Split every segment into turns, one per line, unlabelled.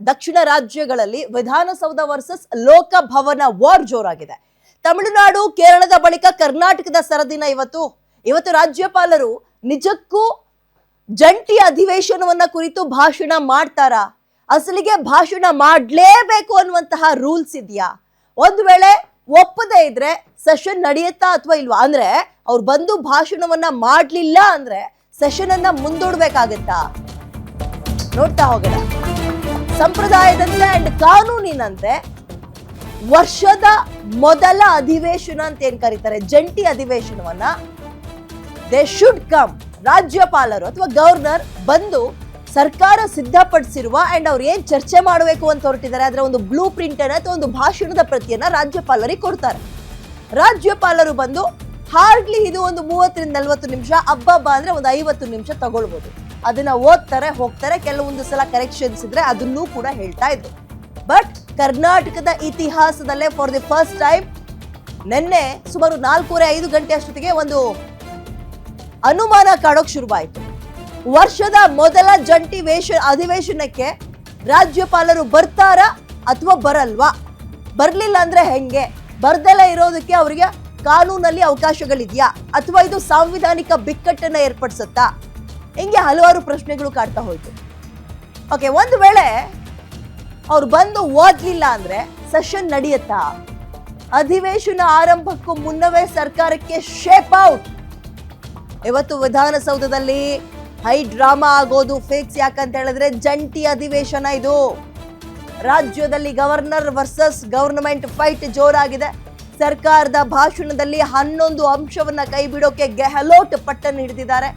ದಕ್ಷಿಣ ರಾಜ್ಯಗಳಲ್ಲಿ Vidhana Soudha versus ಲೋಕಭವನ war ಜೋರಾಗಿದೆ. Tamil Nadu ಕೇರಳದ ಬಳಿಕ ಕರ್ನಾಟಕದ ಸರದಿನ ಇವತ್ತು ರಾಜ್ಯಪಾಲರು ನಿಜಕ್ಕೂ ಜಂಟಿ ಅಧಿವೇಶನವನ್ನ ಕುರಿತು ಭಾಷಣ ಮಾಡ್ತಾರಾ? ಅಸಲಿಗೆ ಭಾಷಣ ಮಾಡಲೇಬೇಕು ಅನ್ನುವಂತಹ ರೂಲ್ಸ್ ಇದೆಯಾ? ಒಂದು ವೇಳೆ ಒಪ್ಪದೇ ಇದ್ರೆ ಸೆಷನ್ ನಡೆಯುತ್ತಾ ಅಥವಾ ಇಲ್ವಾ? ಅಂದ್ರೆ ಅವ್ರು ಬಂದು ಭಾಷಣವನ್ನ ಮಾಡ್ಲಿಲ್ಲ ಅಂದ್ರೆ ಸೆಷನ್ ಅನ್ನ ಮುಂದೂಡ್ಬೇಕಾಗತ್ತಾ? ನೋಡ್ತಾ ಹೋಗೋಣ. ಸಂಪ್ರದಾಯದಂತೆ ಅಂಡ್ ಕಾನೂನಿನಂತೆ ವರ್ಷದ ಮೊದಲ ಅಧಿವೇಶನ ಅಂತ ಏನ್ ಕರೀತಾರೆ, ಜಂಟಿ ಅಧಿವೇಶನವನ್ನ ದೇ ಶುಡ್ ಕಮ್. ರಾಜ್ಯಪಾಲರು ಅಥವಾ ಗವರ್ನರ್ ಬಂದು ಸರ್ಕಾರ ಸಿದ್ಧಪಡಿಸಿರುವ ಅಂಡ್ ಅವ್ರು ಏನ್ ಚರ್ಚೆ ಮಾಡಬೇಕು ಅಂತ ಹೊರಟಿದ್ದಾರೆ ಅದರ ಒಂದು ಬ್ಲೂ ಪ್ರಿಂಟ್ ಅನ್ನ ಅಥವಾ ಒಂದು ಭಾಷಣದ ಪ್ರತಿಯನ್ನ ರಾಜ್ಯಪಾಲರಿಗೆ ಕೊಡ್ತಾರೆ. ರಾಜ್ಯಪಾಲರು ಬಂದು ಹಾರ್ಡ್ಲಿ ಇದು ಒಂದು 30 ರಿಂದ 40 ನಿಮಿಷ, ಹಬ್ಬ ಅಂದ್ರೆ ಒಂದು 50 ನಿಮಿಷ ತಗೊಳ್ಬಹುದು. ಅದನ್ನ ಓದ್ತಾರೆ, ಹೋಗ್ತಾರೆ, ಕೆಲವೊಂದು ಸಲ ಕರೆಕ್ಷನ್ಸ್ ಇದ್ರೆ ಅದನ್ನೂ ಕೂಡ ಹೇಳ್ತಾ ಇದ್ರು. ಬಟ್ ಕರ್ನಾಟಕದ ಇತಿಹಾಸದಲ್ಲೇ ಫಾರ್ ದಿ ಫಸ್ಟ್ ಟೈಮ್ ನಿನ್ನೆ ಸುಮಾರು 4:30-5 ಗಂಟೆ ಅಷ್ಟೊತ್ತಿಗೆ ಒಂದು ಅನುಮಾನ ಕಾಡೋಕ್ ಶುರುವಾಯಿತು. ವರ್ಷದ ಮೊದಲ ಜಂಟಿ ಅಧಿವೇಶನಕ್ಕೆ ರಾಜ್ಯಪಾಲರು ಬರ್ತಾರಾ ಅಥವಾ ಬರಲ್ವಾ? ಬರ್ಲಿಲ್ಲ ಅಂದ್ರೆ ಹೆಂಗೆ? ಬರ್ದಲ್ಲ ಇರೋದಕ್ಕೆ ಅವರಿಗೆ ಕಾನೂನಲ್ಲಿ ಅವಕಾಶಗಳಿದೆಯಾ ಅಥವಾ ಇದು ಸಾಂವಿಧಾನಿಕ ಬಿಕ್ಕಟ್ಟನ್ನ ಏರ್ಪಡಿಸುತ್ತಾ? ಹಿಂಗೆ ಹಲವಾರು ಪ್ರಶ್ನೆಗಳು ಕಾಡ್ತಾ ಹೋಯ್ತು. ಓಕೆ, ಒಂದು ವೇಳೆ ಅವ್ರು ಬಂದು ಓದ್ಲಿಲ್ಲ ಅಂದ್ರೆ ಸೆಷನ್ ನಡೆಯುತ್ತಾ? ಅಧಿವೇಶನ ಆರಂಭಕ್ಕೂ ಮುನ್ನವೇ ಸರ್ಕಾರಕ್ಕೆ ಶೇಪ್ ಔಟ್. ಇವತ್ತು ವಿಧಾನಸೌಧದಲ್ಲಿ ಹೈ ಡ್ರಾಮಾ ಆಗೋದು ಫಿಕ್ಸ್. ಯಾಕಂತ ಹೇಳಿದ್ರೆ ಜಂಟಿ ಅಧಿವೇಶನ ಇದು. ರಾಜ್ಯದಲ್ಲಿ ಗವರ್ನರ್ ವರ್ಸಸ್ ಗವರ್ನಮೆಂಟ್ ಫೈಟ್ ಜೋರಾಗಿದೆ. ಸರ್ಕಾರದ ಭಾಷಣದಲ್ಲಿ 11 ಅಂಶವನ್ನ ಕೈ ಬಿಡೋಕೆ ಗೆಹಲೋಟ್ ಪಟ್ಟನ್ನು ಹಿಡಿದಿದ್ದಾರೆ.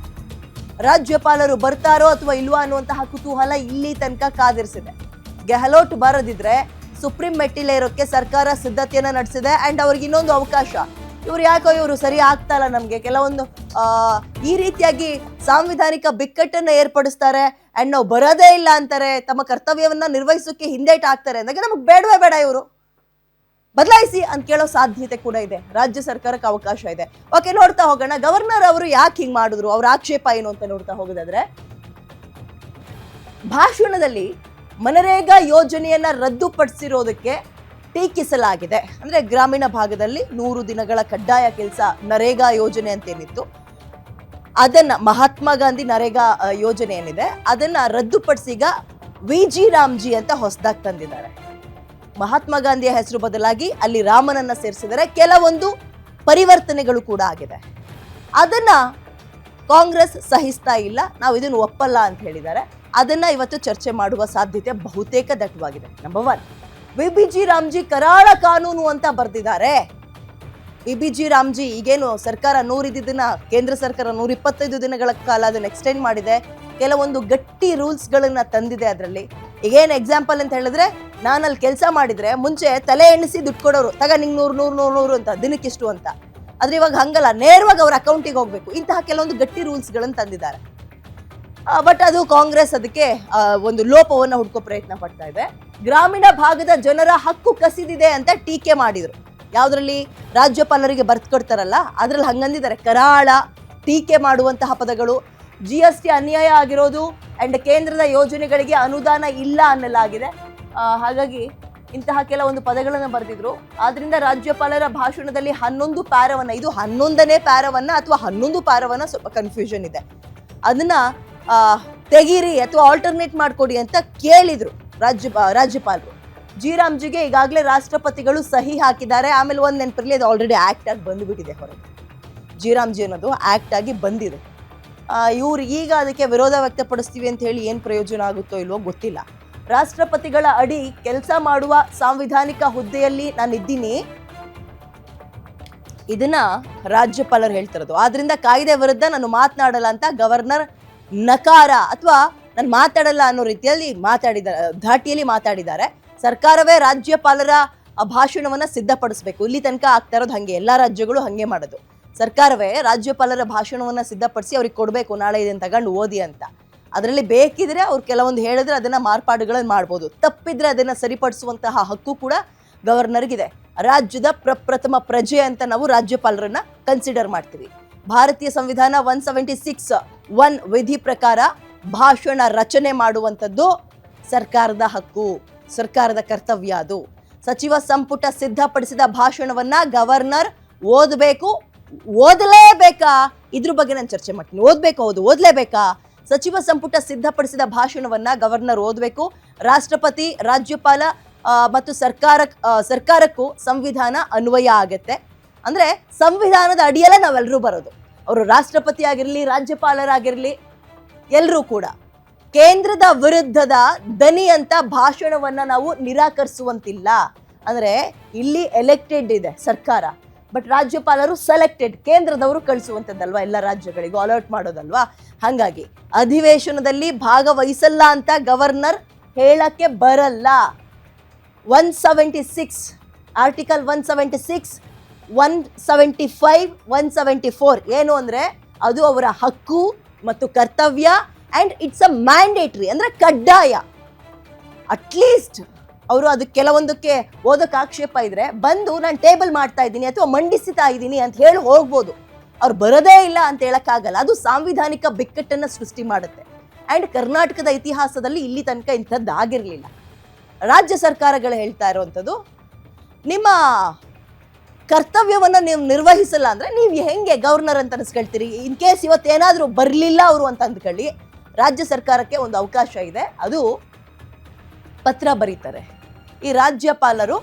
ರಾಜ್ಯಪಾಲರು ಬರ್ತಾರೋ ಅಥವಾ ಇಲ್ವಾ ಅನ್ನುವಂತಹ ಕುತೂಹಲ ಇಲ್ಲಿ ತನಕ ಕಾದಿರಿಸಿದೆ. ಗೆಹಲೋಟ್ ಬರದಿದ್ರೆ ಸುಪ್ರೀಂ ಮೆಟ್ಟಿಲೇರೋಕೆ ಸರ್ಕಾರ ಸಿದ್ಧತೆಯನ್ನ ನಡೆಸಿದೆ. ಅಂಡ್ ಅವ್ರಿಗೆ ಇನ್ನೊಂದು ಅವಕಾಶ, ಇವರು ಸರಿ ಆಗ್ತಾ ಇಲ್ಲ, ನಮ್ಗೆ ಕೆಲವೊಂದು ಈ ರೀತಿಯಾಗಿ ಸಾಂವಿಧಾನಿಕ ಬಿಕ್ಕಟ್ಟನ್ನ ಏರ್ಪಡಿಸ್ತಾರೆ ಅಂಡ್ ನಾವು ಬರೋದೇ ಇಲ್ಲ ಅಂತಾರೆ, ತಮ್ಮ ಕರ್ತವ್ಯವನ್ನ ನಿರ್ವಹಿಸೋಕೆ ಹಿಂದೇಟ್ ಆಗ್ತಾರೆ ಅಂದಾಗ ನಮಗ್ ಬೇಡವೇ ಬೇಡ, ಇವರು ಬದಲಾಯಿಸಿ ಅಂತ ಕೇಳೋ ಸಾಧ್ಯತೆ ಕೂಡ ಇದೆ. ರಾಜ್ಯ ಸರ್ಕಾರಕ್ಕೆ ಅವಕಾಶ ಇದೆ. ಓಕೆ, ನೋಡ್ತಾ ಹೋಗೋಣ ಗವರ್ನರ್ ಅವರು ಯಾಕೆ ಹಿಂಗ್ ಮಾಡಿದ್ರು, ಅವ್ರ ಆಕ್ಷೇಪ ಏನು ಅಂತ ನೋಡ್ತಾ ಹೋಗೋದಾದ್ರೆ, ಭಾಷಣದಲ್ಲಿ ಮನರೇಗಾ ಯೋಜನೆಯನ್ನ ರದ್ದುಪಡಿಸಿರೋದಕ್ಕೆ ಟೀಕಿಸಲಾಗಿದೆ. ಅಂದ್ರೆ ಗ್ರಾಮೀಣ ಭಾಗದಲ್ಲಿ 100 ದಿನಗಳ ಕಡ್ಡಾಯ ಕೆಲಸ ನರೇಗಾ ಯೋಜನೆ ಅಂತೇನಿತ್ತು, ಅದನ್ನ ಮಹಾತ್ಮ ಗಾಂಧಿ ನರೇಗಾ ಯೋಜನೆ ಏನಿದೆ ಅದನ್ನ ರದ್ದುಪಡಿಸಿ ಈಗ ವಿ.ಜಿ. ರಾಮ್ಜಿ ಅಂತ ಹೊಸದಾಗಿ ತಂದಿದ್ದಾರೆ. ಮಹಾತ್ಮ ಗಾಂಧಿಯ ಹೆಸರು ಬದಲಾಗಿ ಅಲ್ಲಿ ರಾಮನನ್ನ ಸೇರಿಸಿದರೆ ಕೆಲವೊಂದು ಪರಿವರ್ತನೆಗಳು ಕೂಡ ಆಗಿದೆ. ಅದನ್ನ ಕಾಂಗ್ರೆಸ್ ಸಹಿಸ್ತಾ ಇಲ್ಲ, ನಾವು ಇದನ್ನು ಒಪ್ಪಲ್ಲ ಅಂತ ಹೇಳಿದ್ದಾರೆ. ಅದನ್ನ ಇವತ್ತು ಚರ್ಚೆ ಮಾಡುವ ಸಾಧ್ಯತೆ ಬಹುತೇಕ ದಟ್ಟವಾಗಿದೆ. Number 1, VG. ರಾಮ್ಜಿ ಕರಾಳ ಕಾನೂನು ಅಂತ ಬರೆದಿದ್ದಾರೆ. ವಿ.ಜಿ. ರಾಮ್ಜಿ ಈಗೇನು ಸರ್ಕಾರ 100 ದಿನ, ಕೇಂದ್ರ ಸರ್ಕಾರ 125 ದಿನಗಳ ಕಾಲ ಅದನ್ನ ಎಕ್ಸ್ಟೆಂಡ್ ಮಾಡಿದೆ. ಕೆಲವೊಂದು ಗಟ್ಟಿ ರೂಲ್ಸ್ ಗಳನ್ನ ತಂದಿದೆ. ಅದರಲ್ಲಿ ಈಗೇನು ಎಕ್ಸಾಂಪಲ್ ಅಂತ ಹೇಳಿದ್ರೆ, ನಾನು ಅಲ್ಲಿ ಕೆಲಸ ಮಾಡಿದ್ರೆ ಮುಂಚೆ ತಲೆ ಎಣಿಸಿ ದುಡ್ಡು ಕೊಡೋರು, ತಗ ನಿಂಗೆ 100 ಅಂತ ದಿನಕ್ಕಿಷ್ಟು ಅಂತ. ಆದ್ರೆ ಇವಾಗ ಹಂಗಲ್ಲ, ನೇರವಾಗಿ ಅವ್ರ ಅಕೌಂಟಿಗೆ ಹೋಗ್ಬೇಕು. ಇಂತಹ ಕೆಲವೊಂದು ಗಟ್ಟಿ ರೂಲ್ಸ್ ಗಳನ್ನ ತಂದಿದ್ದಾರೆ. ಬಟ್ ಅದು ಕಾಂಗ್ರೆಸ್ ಅದಕ್ಕೆ ಒಂದು ಲೋಪವನ್ನು ಹುಡ್ಕೋ ಪ್ರಯತ್ನ ಪಡ್ತಾ ಇದೆ. ಗ್ರಾಮೀಣ ಭಾಗದ ಜನರ ಹಕ್ಕು ಕಸಿದಿದೆ ಅಂತ ಟೀಕೆ ಮಾಡಿದ್ರು. ಯಾವ್ದ್ರಲ್ಲಿ? ರಾಜ್ಯಪಾಲರಿಗೆ ಬರ್ಕೊಡ್ತಾರಲ್ಲ ಅದ್ರಲ್ಲಿ ಹಂಗಂದಿದ್ದಾರೆ. ಕರಾಳ ಟೀಕೆ ಮಾಡುವಂತಹ ಪದಗಳು, GST ಅನ್ಯಾಯ ಆಗಿರೋದು ಅಂಡ್ ಕೇಂದ್ರದ ಯೋಜನೆಗಳಿಗೆ ಅನುದಾನ ಇಲ್ಲ ಅನ್ನಲಾಗಿದೆ. ಹಾಗಾಗಿ ಇಂತಹ ಕೆಲವೊಂದು ಪದಗಳನ್ನು ಬರೆದಿದ್ರು. ಆದ್ರಿಂದ ರಾಜ್ಯಪಾಲರ ಭಾಷಣದಲ್ಲಿ 11 ಪ್ಯಾರವನ್ನ, ಇದು 11ನೇ ಪ್ಯಾರವನ್ನ ಅಥವಾ 11 ಪ್ಯಾರವನ್ನ ಸ್ವಲ್ಪ ಕನ್ಫ್ಯೂಷನ್ ಇದೆ, ಅದನ್ನ ತೆಗೀರಿ ಅಥವಾ ಆಲ್ಟರ್ನೇಟ್ ಮಾಡ್ಕೊಡಿ ಅಂತ ಕೇಳಿದ್ರು ರಾಜ್ಯಪಾಲರು. ಜಿ ರಾಮ್ಜಿಗೆ ಈಗಾಗಲೇ ರಾಷ್ಟ್ರಪತಿಗಳು ಸಹಿ ಹಾಕಿದ್ದಾರೆ. ಆಮೇಲೆ ಒಂದ್ ನೆನಪಿರ್ಲಿ, ಅದು ಆಲ್ರೆಡಿ ಆಕ್ಟ್ ಆಗಿ ಬಂದುಬಿಟ್ಟಿದೆ ಹೊರಗೆ. ಜಿ ರಾಮ್ಜಿ ಅನ್ನೋದು ಆಕ್ಟ್ ಆಗಿ ಬಂದಿದೆ. ಇವ್ರು ಈಗ ಅದಕ್ಕೆ ವಿರೋಧ ವ್ಯಕ್ತಪಡಿಸ್ತೀವಿ ಅಂತ ಹೇಳಿ ಏನ್ ಪ್ರಯೋಜನ ಆಗುತ್ತೋ ಇಲ್ವೋ ಗೊತ್ತಿಲ್ಲ. ರಾಷ್ಟ್ರಪತಿಗಳ ಅಡಿ ಕೆಲಸ ಮಾಡುವ ಸಾಂವಿಧಾನಿಕ ಹುದ್ದೆಯಲ್ಲಿ ನಾನು ಇದ್ದೀನಿ, ಇದನ್ನ ರಾಜ್ಯಪಾಲರು ಹೇಳ್ತಿರೋದು. ಆದ್ರಿಂದ ಕಾಯ್ದೆ ವಿರುದ್ಧ ನಾನು ಮಾತನಾಡಲ್ಲ ಅಂತ ಗವರ್ನರ್ ನಕಾರ ಅಥವಾ ನಾನು ಮಾತಾಡಲ್ಲ ಅನ್ನೋ ರೀತಿಯಲ್ಲಿ ಧಾಟಿಯಲ್ಲಿ ಮಾತಾಡಿದ್ದಾರೆ. ಸರ್ಕಾರವೇ ರಾಜ್ಯಪಾಲರ ಭಾಷಣವನ್ನ ಸಿದ್ಧಪಡಿಸಬೇಕು. ಇಲ್ಲಿ ತನಕ ಆಗ್ತಾ ಇರೋದು ಹಂಗೆ, ಎಲ್ಲಾ ರಾಜ್ಯಗಳು ಹಂಗೆ ಮಾಡೋದು. ಸರ್ಕಾರವೇ ರಾಜ್ಯಪಾಲರ ಭಾಷಣವನ್ನ ಸಿದ್ಧಪಡಿಸಿ ಅವ್ರಿಗೆ ಕೊಡಬೇಕು, ನಾಳೆ ಇದನ್ನ ತಗೊಂಡು ಓದಿ ಅಂತ. ಅದರಲ್ಲಿ ಬೇಕಿದ್ರೆ ಅವ್ರು ಕೆಲವೊಂದು ಹೇಳಿದ್ರೆ ಅದನ್ನ ಮಾರ್ಪಾಡುಗಳನ್ನು ಮಾಡ್ಬೋದು, ತಪ್ಪಿದ್ರೆ ಅದನ್ನ ಸರಿಪಡಿಸುವಂತಹ ಹಕ್ಕು ಕೂಡ ಗವರ್ನರ್ಗಿದೆ. ರಾಜ್ಯದ ಪ್ರಪ್ರಥಮ ಪ್ರಜೆ ಅಂತ ನಾವು ರಾಜ್ಯಪಾಲರನ್ನ ಕನ್ಸಿಡರ್ ಮಾಡ್ತೀವಿ. ಭಾರತೀಯ ಸಂವಿಧಾನ 176(1) ವಿಧಿ ಪ್ರಕಾರ ಭಾಷಣ ರಚನೆ ಮಾಡುವಂಥದ್ದು ಸರ್ಕಾರದ ಹಕ್ಕು, ಸರ್ಕಾರದ ಕರ್ತವ್ಯ ಅದು. ಸಚಿವ ಸಂಪುಟ ಸಿದ್ಧಪಡಿಸಿದ ಭಾಷಣವನ್ನ ಗವರ್ನರ್ ಓದಬೇಕು, ಓದಲೇಬೇಕಾ? ಇದ್ರ ಬಗ್ಗೆ ನಾನು ಚರ್ಚೆ ಮಾಡ್ತೀನಿ. ಓದ್ಬೇಕು, ಹೌದು, ಓದಲೇಬೇಕಾ? ಸಚಿವ ಸಂಪುಟ ಸಿದ್ಧಪಡಿಸಿದ ಭಾಷಣವನ್ನ ಗವರ್ನರ್ ಓದಬೇಕು. ರಾಷ್ಟ್ರಪತಿ, ರಾಜ್ಯಪಾಲ ಮತ್ತು ಸರ್ಕಾರಕ್ಕೂ ಸಂವಿಧಾನ ಅನ್ವಯ ಆಗತ್ತೆ. ಅಂದ್ರೆ ಸಂವಿಧಾನದ ಅಡಿಯಲ್ಲೇ ನಾವೆಲ್ಲರೂ ಬರೋದು. ಅವರು ರಾಷ್ಟ್ರಪತಿ ಆಗಿರ್ಲಿ, ರಾಜ್ಯಪಾಲರಾಗಿರ್ಲಿ, ಎಲ್ಲರೂ ಕೂಡ ಕೇಂದ್ರದ ವಿರುದ್ಧದ ದನಿ ಅಂತ ಭಾಷಣವನ್ನ ನಾವು ನಿರಾಕರಿಸುವಂತಿಲ್ಲ. ಅಂದ್ರೆ ಇಲ್ಲಿ ಎಲೆಕ್ಟೆಡ್ ಇದೆ ಸರ್ಕಾರ, ಬಟ್ ರಾಜ್ಯಪಾಲರು ಸೆಲೆಕ್ಟೆಡ್, ಕೇಂದ್ರದವರು ಕಳಿಸುವಂಥದ್ದಲ್ವಾ, ಎಲ್ಲ ರಾಜ್ಯಗಳಿಗೂ ಅಲರ್ಟ್ ಮಾಡೋದಲ್ವಾ. ಹಾಗಾಗಿ ಅಧಿವೇಶನದಲ್ಲಿ ಭಾಗವಹಿಸಲ್ಲ ಅಂತ ಗವರ್ನರ್ ಹೇಳಕ್ಕೆ ಬರಲ್ಲ. 176 ಆರ್ಟಿಕಲ್ 176, 175, 174 ಏನು ಅಂದ್ರೆ ಅದು ಅವರ ಹಕ್ಕು ಮತ್ತು ಕರ್ತವ್ಯ. ಅಂಡ್ ಇಟ್ಸ್ ಅ ಮ್ಯಾಂಡೇಟ್ರಿ, ಅಂದ್ರೆ ಕಡ್ಡಾಯ. ಅಟ್ಲೀಸ್ಟ್ ಅವರು ಅದು ಕೆಲವೊಂದಕ್ಕೆ ಓದಕ್ಕೆ ಆಕ್ಷೇಪ ಇದ್ರೆ ಬಂದು ನಾನು ಟೇಬಲ್ ಮಾಡ್ತಾ ಇದ್ದೀನಿ ಅಥವಾ ಮಂಡಿಸ್ತಾ ಇದ್ದೀನಿ ಅಂತ ಹೇಳಿ ಹೋಗ್ಬೋದು. ಅವ್ರು ಬರೋದೇ ಇಲ್ಲ ಅಂತ ಹೇಳಕ್ಕಾಗಲ್ಲ. ಅದು ಸಾಂವಿಧಾನಿಕ ಬಿಕ್ಕಟ್ಟನ್ನು ಸೃಷ್ಟಿ ಮಾಡುತ್ತೆ. ಅಂಡ್ ಕರ್ನಾಟಕದ ಇತಿಹಾಸದಲ್ಲಿ ಇಲ್ಲಿ ತನಕ ಇಂಥದ್ದು ಆಗಿರಲಿಲ್ಲ. ರಾಜ್ಯ ಸರ್ಕಾರಗಳು ಹೇಳ್ತಾ ಇರುವಂಥದ್ದು, ನಿಮ್ಮ ಕರ್ತವ್ಯವನ್ನು ನೀವು ನಿರ್ವಹಿಸಲ್ಲ ಅಂದ್ರೆ ನೀವು ಹೆಂಗೆ ಗವರ್ನರ್ ಅಂತ ಅನ್ಸ್ಕೊಳ್ತೀರಿ? ಇನ್ ಕೇಸ್ ಇವತ್ತೇನಾದರೂ ಬರಲಿಲ್ಲ ಅವರು ಅಂತ ಅಂದ್ಕೊಳ್ಳಿ, ರಾಜ್ಯ ಸರ್ಕಾರಕ್ಕೆ ಒಂದು ಅವಕಾಶ ಇದೆ. ಅದು ಪತ್ರ ಬರೀತಾರೆ, ಈ ರಾಜ್ಯಪಾಲರು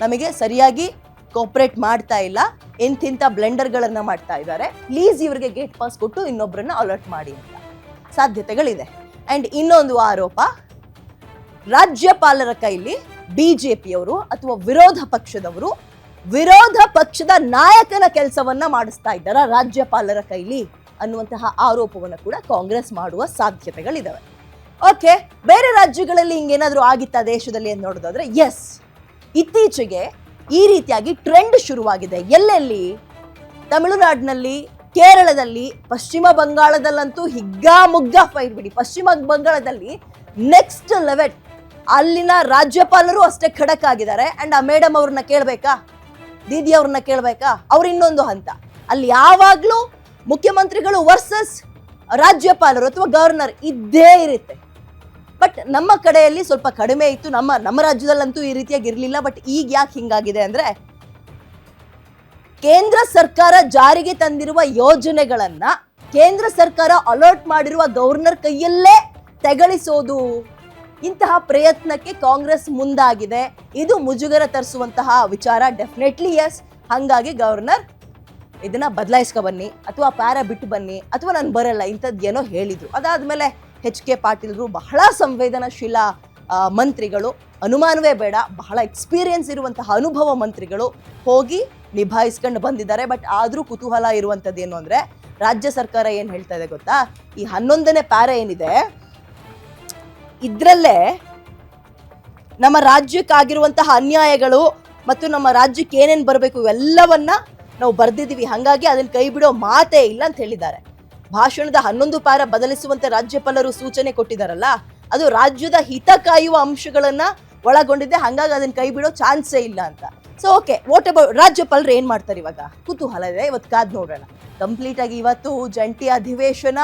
ನಮಗೆ ಸರಿಯಾಗಿ ಕೋಪರೇಟ್ ಮಾಡ್ತಾ ಇಲ್ಲ, ಇಂತಿಂಥ ಬ್ಲೆಂಡರ್ಗಳನ್ನು ಮಾಡ್ತಾ ಇದ್ದಾರೆ, ಪ್ಲೀಸ್ ಇವರಿಗೆ ಗೇಟ್ ಪಾಸ್ ಕೊಟ್ಟು ಇನ್ನೊಬ್ಬರನ್ನ ಅಲರ್ಟ್ ಮಾಡಿ ಅಂತ ಸಾಧ್ಯತೆಗಳಿದೆ. ಅಂಡ್ ಇನ್ನೊಂದು ಆರೋಪ, ರಾಜ್ಯಪಾಲರ ಕೈಲಿ ಬಿಜೆಪಿಯವರು ಅಥವಾ ವಿರೋಧ ಪಕ್ಷದ ನಾಯಕನ ಕೆಲಸವನ್ನ ಮಾಡಿಸ್ತಾ ಇದ್ದಾರ ರಾಜ್ಯಪಾಲರ ಕೈಲಿ ಅನ್ನುವಂತಹ ಆರೋಪವನ್ನು ಕೂಡ ಕಾಂಗ್ರೆಸ್ ಮಾಡುವ ಸಾಧ್ಯತೆಗಳಿದಾವೆ. ಓಕೆ, ಬೇರೆ ರಾಜ್ಯಗಳಲ್ಲಿ ಹಿಂಗೇನಾದ್ರೂ ಆಗಿತ್ತಾ ದೇಶದಲ್ಲಿ ಅಂತ ನೋಡೋದಾದ್ರೆ, ಎಸ್, ಇತ್ತೀಚೆಗೆ ಈ ರೀತಿಯಾಗಿ ಟ್ರೆಂಡ್ ಶುರುವಾಗಿದೆ. ಎಲ್ಲೆಲ್ಲಿ? ತಮಿಳುನಾಡಿನಲ್ಲಿ, ಕೇರಳದಲ್ಲಿ, ಪಶ್ಚಿಮ ಬಂಗಾಳದಲ್ಲಂತೂ ಹಿಗ್ಗಾಮುಗ್ಗ ಫೈಟ್ ಬಿಡಿ. ಪಶ್ಚಿಮ ಬಂಗಾಳದಲ್ಲಿ ನೆಕ್ಸ್ಟ್ ಲೆವೆಲ್, ಅಲ್ಲಿನ ರಾಜ್ಯಪಾಲರು ಅಷ್ಟೇ ಖಡಕ್ ಆಗಿದ್ದಾರೆ. ಅಂಡ್ ಆ ಮೇಡಮ್ ಅವ್ರನ್ನ ಕೇಳ್ಬೇಕಾ, ದೀದಿ ಅವ್ರನ್ನ ಕೇಳ್ಬೇಕಾ? ಅವ್ರ ಇನ್ನೊಂದು ಹಂತ. ಅಲ್ಲಿ ಯಾವಾಗ್ಲೂ ಮುಖ್ಯಮಂತ್ರಿಗಳು ವರ್ಸಸ್ ರಾಜ್ಯಪಾಲರು ಅಥವಾ ಗವರ್ನರ್ ಇದ್ದೇ ಇರುತ್ತೆ. ಬಟ್ ನಮ್ಮ ಕಡೆಯಲ್ಲಿ ಸ್ವಲ್ಪ ಕಡಿಮೆ ಇತ್ತು. ನಮ್ಮ ರಾಜ್ಯದಲ್ಲಂತೂ ಈ ರೀತಿಯಾಗಿ ಇರಲಿಲ್ಲ. ಬಟ್ ಈಗ ಯಾಕೆ ಹಿಂಗಾಗಿದೆ ಅಂದ್ರೆ, ಕೇಂದ್ರ ಸರ್ಕಾರ ಜಾರಿಗೆ ತಂದಿರುವ ಯೋಜನೆಗಳನ್ನ ಕೇಂದ್ರ ಸರ್ಕಾರ ಅಲರ್ಟ್ ಮಾಡಿರುವ ಗವರ್ನರ್ ಕೈಯಲ್ಲೇ ತೆಗಳಿಸೋದು, ಇಂತಹ ಪ್ರಯತ್ನಕ್ಕೆ ಕಾಂಗ್ರೆಸ್ ಮುಂದಾಗಿದೆ. ಇದು ಮುಜುಗರ ತರಿಸುವಂತಹ ವಿಚಾರ, ಡೆಫಿನೆಟ್ಲಿ ಎಸ್. ಹಾಗಾಗಿ ಗವರ್ನರ್ ಇದನ್ನ ಬದಲಾಯಿಸ್ಕೊ ಬನ್ನಿ, ಅಥವಾ ಪ್ಯಾರ ಬಿಟ್ಟು ಬನ್ನಿ, ಅಥವಾ ನಾನು ಬರಲ್ಲ ಇಂಥದ್ದು ಏನೋ ಹೇಳಿದ್ರು. ಅದಾದ್ಮೇಲೆ HK ಪಾಟೀಲ್ರು ಬಹಳ ಸಂವೇದನಾಶೀಲ ಮಂತ್ರಿಗಳು, ಅನುಮಾನವೇ ಬೇಡ, ಬಹಳ ಎಕ್ಸ್ಪೀರಿಯನ್ಸ್ ಇರುವಂತಹ ಅನುಭವ ಮಂತ್ರಿಗಳು ಹೋಗಿ ನಿಭಾಯಿಸ್ಕೊಂಡು ಬಂದಿದ್ದಾರೆ. ಬಟ್ ಆದ್ರೂ ಕುತೂಹಲ ಇರುವಂಥದ್ದು ಏನು ಅಂದ್ರೆ, ರಾಜ್ಯ ಸರ್ಕಾರ ಏನ್ ಹೇಳ್ತಾ ಇದೆ ಗೊತ್ತಾ? ಈ 11ನೇ ಪ್ಯಾರ ಏನಿದೆ, ಇದ್ರಲ್ಲೇ ನಮ್ಮ ರಾಜ್ಯಕ್ಕಾಗಿರುವಂತಹ ಅನ್ಯಾಯಗಳು ಮತ್ತು ನಮ್ಮ ರಾಜ್ಯಕ್ಕೆ ಏನೇನು ಬರಬೇಕು ಇವೆಲ್ಲವನ್ನ ನಾವು ಬರ್ದಿದ್ದೀವಿ. ಹಾಗಾಗಿ ಅದನ್ನ ಕೈ ಬಿಡೋ ಮಾತೇ ಇಲ್ಲ ಅಂತ ಹೇಳಿದ್ದಾರೆ. ಭಾಷಣದ 11 ಪ್ಯಾರ ಬದಲಿಸುವಂತೆ ರಾಜ್ಯಪಾಲರು ಸೂಚನೆ ಕೊಟ್ಟಿದ್ದಾರಲ್ಲ, ಅದು ರಾಜ್ಯದ ಹಿತ ಕಾಯುವ ಅಂಶಗಳನ್ನ ಒಳಗೊಂಡಿದೆ. ಹಾಗಾಗಿ ಅದನ್ನ ಕೈ ಬಿಡೋ ಚಾನ್ಸೇ ಇಲ್ಲ ಅಂತ. ಸೊ ಓಕೆ, ವಾಟ್ ಅಬೌಟ್ ರಾಜ್ಯಪಾಲರು ಏನ್ ಮಾಡ್ತಾರೆ ಇವಾಗ? ಕುತೂಹಲ ಇದೆ, ಇವತ್ತು ಕಾದ್ ನೋಡೋಣ. ಕಂಪ್ಲೀಟ್ ಆಗಿ ಇವತ್ತು ಜಂಟಿ ಅಧಿವೇಶನ,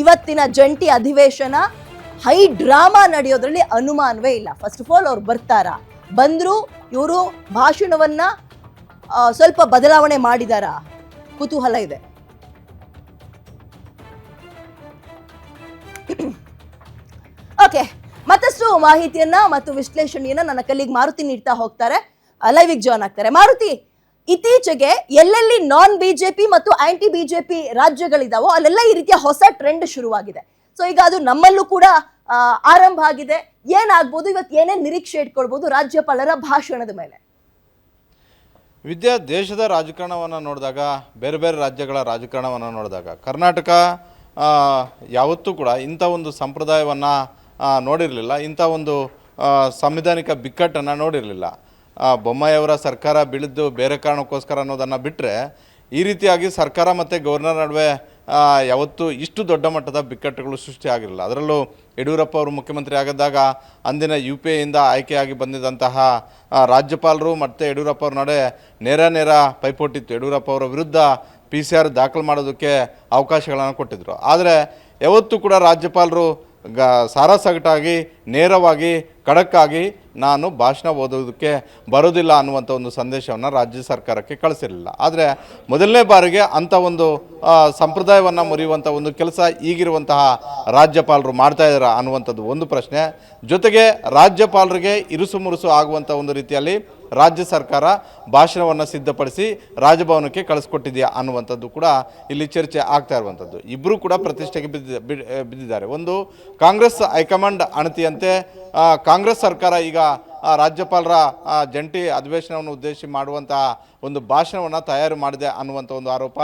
ಇವತ್ತಿನ ಜಂಟಿ ಅಧಿವೇಶನ ಹೈ ಡ್ರಾಮಾ ನಡೆಯೋದ್ರಲ್ಲಿ ಅನುಮಾನವೇ ಇಲ್ಲ. ಫಸ್ಟ್ ಆಫ್ ಆಲ್ ಅವ್ರು ಬರ್ತಾರಾ, ಬಂದ್ರು, ಇವರು ಭಾಷಣವನ್ನ ಸ್ವಲ್ಪ ಬದಲಾವಣೆ ಮಾಡಿದಾರ? ಕುತೂಹಲ ಇದೆ. ಓಕೆ, ಮತ್ತಷ್ಟು ಮಾಹಿತಿಯನ್ನ ಮತ್ತು ವಿಶ್ಲೇಷಣೆಯನ್ನ ನನ್ನ ಕಲ್ಲಿಗೆ ಮಾರುತಿ ನೀಡ್ತಾ ಹೋಗ್ತಾರೆ, ಲೈವಿಗೆ ಜಾಯ್ನ್ ಆಗ್ತಾರೆ. ಮಾರುತಿ, ಇತ್ತೀಚೆಗೆ ಎಲ್ಲೆಲ್ಲಿ ನಾನ್ ಬಿಜೆಪಿ ಮತ್ತು ಆಂಟಿ ಬಿಜೆಪಿ ರಾಜ್ಯಗಳಿದಾವೋ ಅಲ್ಲೆಲ್ಲ ಈ ರೀತಿಯ ಹೊಸ ಟ್ರೆಂಡ್ ಶುರುವಾಗಿದೆ. ಸೊ ಈಗ ಅದು ನಮ್ಮಲ್ಲೂ ಕೂಡ ಆರಂಭ ಆಗಿದೆ. ಏನಾಗ್ಬೋದು ಇವತ್ತು, ಏನೇನು ನಿರೀಕ್ಷೆ ಇಟ್ಕೊಳ್ಬಹುದು ರಾಜ್ಯಪಾಲರ ಭಾಷಣದ ಮೇಲೆ?
ವಿದ್ಯಾ, ದೇಶದ ರಾಜಕಾರಣವನ್ನು ನೋಡಿದಾಗ, ಬೇರೆ ಬೇರೆ ರಾಜ್ಯಗಳ ರಾಜಕಾರಣವನ್ನು ನೋಡಿದಾಗ, ಕರ್ನಾಟಕ ಯಾವತ್ತೂ ಕೂಡ ಇಂಥ ಒಂದು ಸಂಪ್ರದಾಯವನ್ನು ನೋಡಿರಲಿಲ್ಲ, ಇಂಥ ಒಂದು ಸಂವಿಧಾನಿಕ ಬಿಕ್ಕಟ್ಟನ್ನು ನೋಡಿರಲಿಲ್ಲ. ಬೊಮ್ಮಾಯಿಯವರ ಸರ್ಕಾರ ಬೀಳಿದ್ದು ಬೇರೆ ಕಾರಣಕ್ಕೋಸ್ಕರ ಅನ್ನೋದನ್ನು ಬಿಟ್ಟರೆ, ಈ ರೀತಿಯಾಗಿ ಸರ್ಕಾರ ಮತ್ತು ಗವರ್ನರ್ ನಡುವೆ ಯಾವತ್ತೂ ಇಷ್ಟು ದೊಡ್ಡ ಮಟ್ಟದ ಬಿಕ್ಕಟ್ಟುಗಳು ಸೃಷ್ಟಿ ಆಗಿರಲಿಲ್ಲ. ಅದರಲ್ಲೂ ಯಡಿಯೂರಪ್ಪ ಅವರು ಮುಖ್ಯಮಂತ್ರಿ ಆಗಿದ್ದಾಗ ಅಂದಿನ UPAಯಿಂದ ಆಯ್ಕೆಯಾಗಿ ಬಂದಿದ್ದಂತಹ ರಾಜ್ಯಪಾಲರು ಮತ್ತು ಯಡಿಯೂರಪ್ಪ ಅವ್ರ ನಡುವೆ ನೇರ ಪೈಪೋಟಿತ್ತು. ಯಡಿಯೂರಪ್ಪ ಅವರ ವಿರುದ್ಧ PCR ದಾಖಲು ಮಾಡೋದಕ್ಕೆ ಅವಕಾಶಗಳನ್ನು ಕೊಟ್ಟಿದ್ದರು. ಆದರೆ ಯಾವತ್ತೂ ಕೂಡ ರಾಜ್ಯಪಾಲರು ಸಾರಾಸಗಟಾಗಿ ನೇರವಾಗಿ ಖಡಕ್ಕಾಗಿ ನಾನು ಭಾಷಣ ಓದೋದಕ್ಕೆ ಬರೋದಿಲ್ಲ ಅನ್ನುವಂಥ ಒಂದು ಸಂದೇಶವನ್ನು ರಾಜ್ಯ ಸರ್ಕಾರಕ್ಕೆ ಕಳಿಸಿರಲಿಲ್ಲ. ಆದರೆ ಮೊದಲನೇ ಬಾರಿಗೆ ಅಂಥ ಒಂದು ಸಂಪ್ರದಾಯವನ್ನು ಮುರಿಯುವಂಥ ಒಂದು ಕೆಲಸ ಈಗಿರುವಂತಹ ರಾಜ್ಯಪಾಲರು ಮಾಡ್ತಾ ಇದ್ದಾರೆ ಅನ್ನುವಂಥದ್ದು ಒಂದು ಪ್ರಶ್ನೆ. ಜೊತೆಗೆ ರಾಜ್ಯಪಾಲರಿಗೆ ಇರುಸು ಮುರುಸು ಆಗುವಂಥ ಒಂದು ರೀತಿಯಲ್ಲಿ ರಾಜ್ಯ ಸರ್ಕಾರ ಭಾಷಣವನ್ನು ಸಿದ್ಧಪಡಿಸಿ ರಾಜಭವನಕ್ಕೆ ಕಳಿಸ್ಕೊಟ್ಟಿದೆಯಾ ಅನ್ನುವಂಥದ್ದು ಕೂಡ ಇಲ್ಲಿ ಚರ್ಚೆ ಆಗ್ತಾ ಇರುವಂಥದ್ದು. ಇಬ್ಬರೂ ಕೂಡ ಪ್ರತಿಷ್ಠೆಗೆ ಬಿದ್ದಿದ್ದಾರೆ. ಒಂದು ಕಾಂಗ್ರೆಸ್ ಹೈಕಮಾಂಡ್ ಅಣತಿಯಂತೆ ಕಾಂಗ್ರೆಸ್ ಸರ್ಕಾರ ಈಗ ರಾಜ್ಯಪಾಲರ ಜಂಟಿ ಅಧಿವೇಶನವನ್ನು ಉದ್ದೇಶಿಸಿ ಮಾಡುವಂತಹ ಒಂದು ಭಾಷಣವನ್ನು ತಯಾರು ಮಾಡಿದೆ ಅನ್ನುವಂಥ ಒಂದು ಆರೋಪ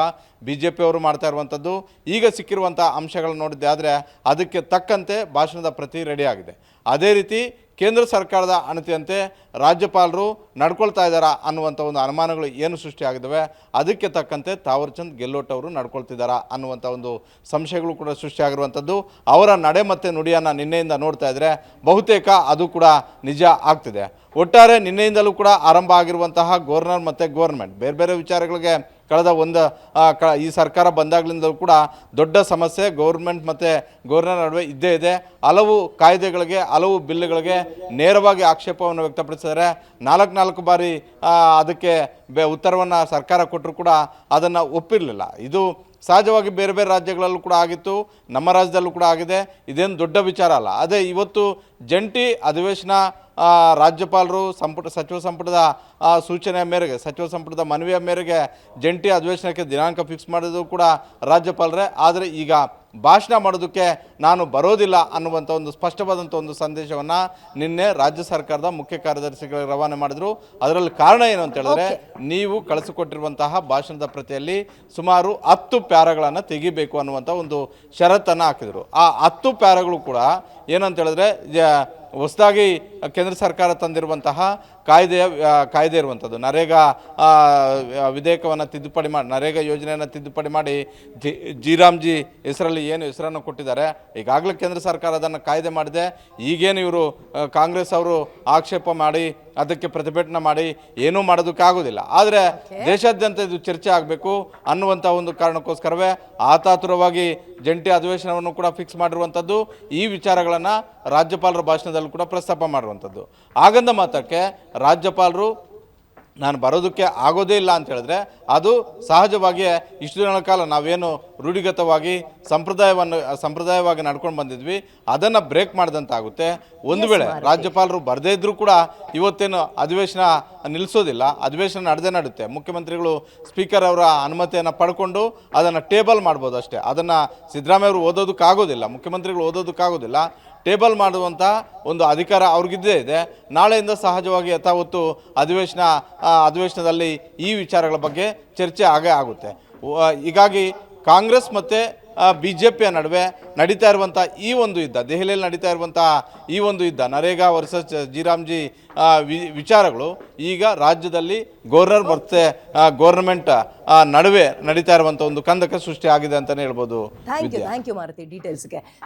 BJP ಅವರು ಮಾಡ್ತಾ ಇರುವಂಥದ್ದು. ಈಗ ಸಿಕ್ಕಿರುವಂಥ ಅಂಶಗಳನ್ನು ನೋಡಿದ್ದೆ ಆದರೆ ಅದಕ್ಕೆ ತಕ್ಕಂತೆ ಭಾಷಣದ ಪ್ರತಿ ರೆಡಿಯಾಗಿದೆ. ಅದೇ ರೀತಿ ಕೇಂದ್ರ ಸರ್ಕಾರದ ಅಣತಿಯಂತೆ ರಾಜ್ಯಪಾಲರು ನಡ್ಕೊಳ್ತಾ ಇದ್ದಾರಾ ಅನ್ನುವಂಥ ಒಂದು ಅನುಮಾನಗಳು ಏನು ಸೃಷ್ಟಿಯಾಗಿದ್ದಾವೆ, ಅದಕ್ಕೆ ತಕ್ಕಂತೆ ತಾವರ್ಚಂದ್ ಗೆಹ್ಲೋಟ್ ಅವರು ನಡ್ಕೊಳ್ತಿದ್ದಾರಾ ಅನ್ನುವಂಥ ಒಂದು ಸಂಶಯಗಳು ಕೂಡ ಸೃಷ್ಟಿಯಾಗಿರುವಂಥದ್ದು. ಅವರ ನಡೆ ಮತ್ತು ನುಡಿಯನ್ನು ನಿನ್ನೆಯಿಂದ ನೋಡ್ತಾ ಇದ್ದರೆ ಬಹುತೇಕ ಅದು ಕೂಡ ನಿಜ ಆಗ್ತಿದೆ. ಒಟ್ಟಾರೆ ನಿನ್ನೆಯಿಂದಲೂ ಕೂಡ ಆರಂಭ ಆಗಿರುವಂತಹ ಗವರ್ನರ್ ಮತ್ತು ಗೌರ್ಮೆಂಟ್ ಬೇರೆ ಬೇರೆ ವಿಚಾರಗಳಿಗೆ ಕಳೆದ ಈ ಸರ್ಕಾರ ಬಂದಾಗಲಿಂದಲೂ ಕೂಡ ದೊಡ್ಡ ಸಮಸ್ಯೆ ಗೌರ್ಮೆಂಟ್ ಮತ್ತು ಗವರ್ನರ್ ನಡುವೆ ಇದ್ದೇ ಇದೆ. ಹಲವು ಕಾಯ್ದೆಗಳಿಗೆ ಹಲವು ಬಿಲ್ಗಳಿಗೆ ನೇರವಾಗಿ ಆಕ್ಷೇಪವನ್ನು ವ್ಯಕ್ತಪಡಿಸಿದರೆ 4 ಬಾರಿ ಅದಕ್ಕೆ ಉತ್ತರವನ್ನು ಸರ್ಕಾರ ಕೊಟ್ಟರು ಕೂಡ ಅದನ್ನು ಒಪ್ಪಿರಲಿಲ್ಲ. ಇದು ಸಹಜವಾಗಿ ಬೇರೆ ಬೇರೆ ರಾಜ್ಯಗಳಲ್ಲೂ ಕೂಡ ಆಗಿತ್ತು, ನಮ್ಮ ರಾಜ್ಯದಲ್ಲೂ ಕೂಡ ಆಗಿದೆ. ಇದೇನು ದೊಡ್ಡ ವಿಚಾರ ಅಲ್ಲ. ಅದೇ ಇವತ್ತು ಜಂಟಿ ಅಧಿವೇಶನ ರಾಜ್ಯಪಾಲರು ಸಚಿವ ಸಂಪುಟದ ಸೂಚನೆಯ ಮೇರೆಗೆ ಸಚಿವ ಸಂಪುಟದ ಮನವಿಯ ಮೇರೆಗೆ ಜಂಟಿ ಅಧಿವೇಶನಕ್ಕೆ ದಿನಾಂಕ ಫಿಕ್ಸ್ ಮಾಡಿದ್ದು ಕೂಡ ರಾಜ್ಯಪಾಲರೇ. ಆದರೆ ಈಗ ಭಾಷಣ ಮಾಡೋದಕ್ಕೆ ನಾನು ಬರೋದಿಲ್ಲ ಅನ್ನುವಂಥ ಒಂದು ಸ್ಪಷ್ಟವಾದಂಥ ಒಂದು ಸಂದೇಶವನ್ನು ನಿನ್ನೆ ರಾಜ್ಯ ಸರ್ಕಾರದ ಮುಖ್ಯ ಕಾರ್ಯದರ್ಶಿಗಳಿಗೆ ರವಾನೆ ಮಾಡಿದರು. ಅದರಲ್ಲಿ ಕಾರಣ ಏನು ಅಂತ ಹೇಳಿದ್ರೆ, ನೀವು ಕಳಿಸಿಕೊಟ್ಟಿರುವಂತಹ ಭಾಷಣದ ಪ್ರತಿಯಲ್ಲಿ ಸುಮಾರು 10 ಪ್ಯಾರಾಗಳನ್ನು ತೆಗಿಬೇಕು ಅನ್ನುವಂಥ ಒಂದು ಷರತ್ತನ್ನು ಹಾಕಿದರು. ಆ 10 ಪ್ಯಾರಾಗಳು ಕೂಡ ಏನಂತ ಹೇಳಿದ್ರೆ ಹೊಸದಾಗಿ ಕೇಂದ್ರ ಸರ್ಕಾರ ತಂದಿರುವಂತಹ ಕಾಯ್ದೆ ಇರುವಂಥದ್ದು ನರೇಗಾ ವಿಧೇಯಕವನ್ನು ತಿದ್ದುಪಡಿ ಮಾಡಿ, ನರೇಗಾ ಯೋಜನೆಯನ್ನು ತಿದ್ದುಪಡಿ ಮಾಡಿ ಜಿ ಹೆಸರಲ್ಲಿ ಏನು ಹೆಸರನ್ನು ಕೊಟ್ಟಿದ್ದಾರೆ. ಈಗಾಗಲೇ ಕೇಂದ್ರ ಸರ್ಕಾರ ಅದನ್ನು ಕಾಯ್ದೆ ಮಾಡಿದೆ. ಈಗೇನು ಇವರು ಕಾಂಗ್ರೆಸ್ ಅವರು ಆಕ್ಷೇಪ ಮಾಡಿ ಅದಕ್ಕೆ ಪ್ರತಿಭಟನೆ ಮಾಡಿ ಏನೂ ಮಾಡೋದಕ್ಕಾಗೋದಿಲ್ಲ. ಆದರೆ ದೇಶಾದ್ಯಂತ ಇದು ಚರ್ಚೆ ಆಗಬೇಕು ಅನ್ನುವಂಥ ಒಂದು ಕಾರಣಕ್ಕೋಸ್ಕರವೇ ಆತಾತುರವಾಗಿ ಜಂಟಿ ಅಧಿವೇಶನವನ್ನು ಕೂಡ ಫಿಕ್ಸ್ ಮಾಡಿರುವಂಥದ್ದು. ಈ ವಿಚಾರಗಳನ್ನು ರಾಜ್ಯಪಾಲರ ಭಾಷಣದಲ್ಲೂ ಕೂಡ ಪ್ರಸ್ತಾಪ ಮಾಡಿರುವಂಥದ್ದು. ಆಗಂದ ಮಾತಕ್ಕೆ ರಾಜ್ಯಪಾಲರು ನಾನು ಬರೋದಕ್ಕೆ ಆಗೋದೇ ಇಲ್ಲ ಅಂತ ಹೇಳಿದ್ರೆ ಅದು ಸಹಜವಾಗಿಯೇ ಇಷ್ಟು ದಿನಗಳ ಕಾಲ ನಾವೇನು ರೂಢಿಗತವಾಗಿ ಸಂಪ್ರದಾಯವಾಗಿ ನಡ್ಕೊಂಡು ಬಂದಿದ್ವಿ ಅದನ್ನು ಬ್ರೇಕ್ ಮಾಡಿದಂತಾಗುತ್ತೆ. ಒಂದು ವೇಳೆ ರಾಜ್ಯಪಾಲರು ಬರದೇ ಇದ್ದರೂ ಕೂಡ ಇವತ್ತೇನು ಅಧಿವೇಶನ ನಿಲ್ಲಿಸೋದಿಲ್ಲ, ಅಧಿವೇಶನ ನಡೆಯುತ್ತೆ. ಮುಖ್ಯಮಂತ್ರಿಗಳು ಸ್ಪೀಕರ್ ಅವರ ಅನುಮತಿಯನ್ನು ಪಡ್ಕೊಂಡು ಅದನ್ನು ಟೇಬಲ್ ಮಾಡ್ಬೋದು ಅಷ್ಟೇ. ಅದನ್ನು ಸಿದ್ದರಾಮಯ್ಯ ಅವರು ಓದೋದಕ್ಕಾಗೋದಿಲ್ಲ, ಮುಖ್ಯಮಂತ್ರಿಗಳು ಓದೋದಕ್ಕಾಗೋದಿಲ್ಲ. ಟೇಬಲ್ ಮಾಡುವಂಥ ಒಂದು ಅಧಿಕಾರ ಅವ್ರಿಗಿದ್ದೇ ಇದೆ. ನಾಳೆಯಿಂದ ಸಹಜವಾಗಿ ಯಥಾವತ್ತು ಅಧಿವೇಶನದಲ್ಲಿ ಈ ವಿಚಾರಗಳ ಬಗ್ಗೆ ಚರ್ಚೆ ಆಗೇ ಆಗುತ್ತೆ. ಹೀಗಾಗಿ ಕಾಂಗ್ರೆಸ್ ಮತ್ತು BJPಯ ನಡುವೆ ನಡೀತಾ ಇರುವಂಥ ಈ ಒಂದು ಯುದ್ಧ, ದೆಹಲಿಯಲ್ಲಿ ನಡೀತಾ ಇರುವಂಥ ಈ ಒಂದು ಯುದ್ಧ ನರೇಗಾ ವರ್ಸಸ್ ಜಿ ವಿಚಾರಗಳು ಈಗ ರಾಜ್ಯದಲ್ಲಿ ಗವರ್ನರ್ ಮತ್ತು ಗೌರ್ಮೆಂಟ್ ನಡುವೆ ನಡೀತಾ ಇರುವಂಥ ಒಂದು ಕಂದಕ ಸೃಷ್ಟಿ ಆಗಿದೆ ಅಂತಲೇ ಹೇಳ್ಬೋದು.
Thank you Maruti ಡೀಟೇಲ್ಸ್ಗೆ.